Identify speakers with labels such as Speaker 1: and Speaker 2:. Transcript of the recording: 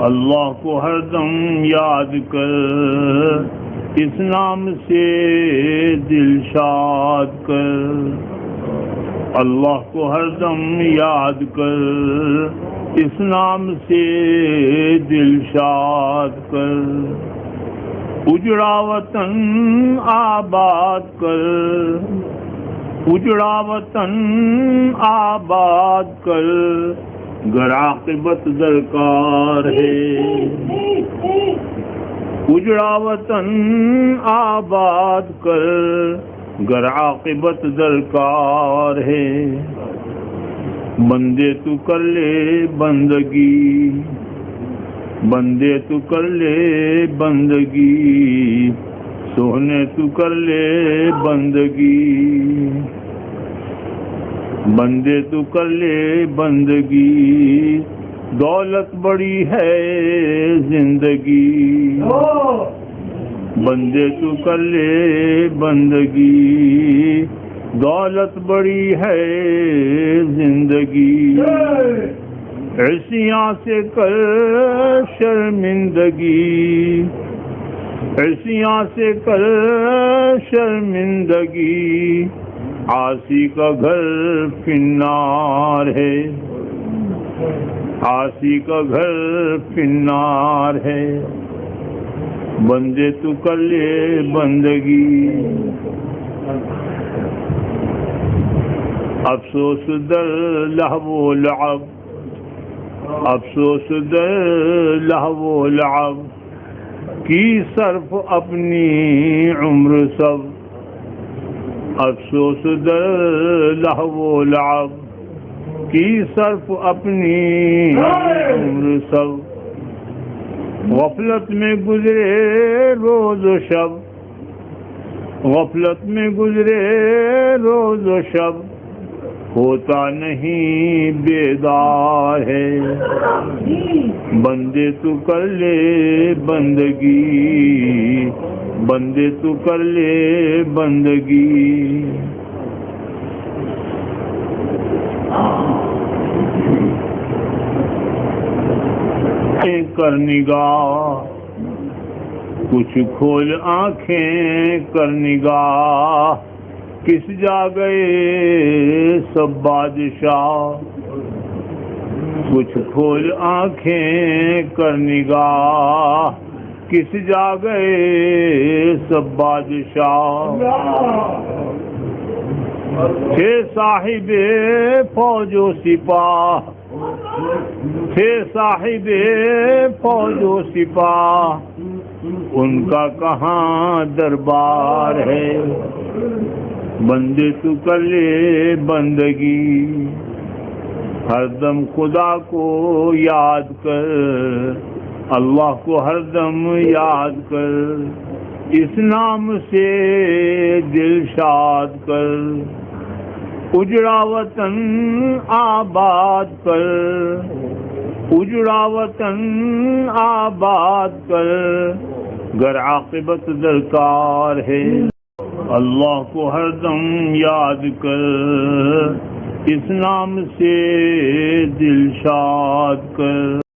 Speaker 1: اللہ کو ہر دم یاد کر، اس نام سے دل شاد کر۔ اللہ کو ہر دم یاد کر، اس نام سے دل شاد کر۔ اجڑا وطن آباد کر، اجڑا وطن آباد کر، گر عاقبت درکار ہے۔ اجڑا وطن آباد کر، گر عاقبت درکار ہے۔ بندے تو کر لے بندگی، بندے تو کر لے بندگی، سونے تو کر لے بندگی، بندے تو کر لے بندگی، دولت بڑی ہے زندگی۔ بندے تو کر لے بندگی، دولت بڑی ہے زندگی۔ عصیاں سے کر شرمندگی، عصیاں سے کر شرمندگی، عاصی کا گھر فی النار ہے، عاصی کا گھر فی النار ہے۔ بندے تو کر لے بندگی، افسوس در لہو و لعب، افسوس در لہو و لعب، کی صرف اپنی عمر سب، افسوس در لہو و لعب، کی صرف اپنی عمر سب۔ غفلت میں گزرے روز و شب، غفلت میں گزرے روز و شب، ہوتا نہیں بیدار ہے۔ بندے تو کر لے بندگی، بندے تو کر لے بندگی۔ کر نگاہ کچھ کھول آنکھیں کر نگاہ، کس جا گئے سب بادشاہ۔ کچھ کھول آنکھیں کر نگاہ، کس جا گئے سب بادشاہ۔ تھے صاحب فوج و سپاہ، تھے صاحب فوج و سپاہ، ان کا کہاں دربار ہے۔ بندے تو کر لے بندگی، ہر دم خدا کو یاد کر، اللہ کو ہر دم یاد کر، اس نام سے دل شاد کر۔ اجڑا وطن آباد کر، اجڑا وطن آباد کر، گر عاقبت درکار ہے۔ اللہ کو ہر دم یاد کر، اس نام سے دل شاد کر۔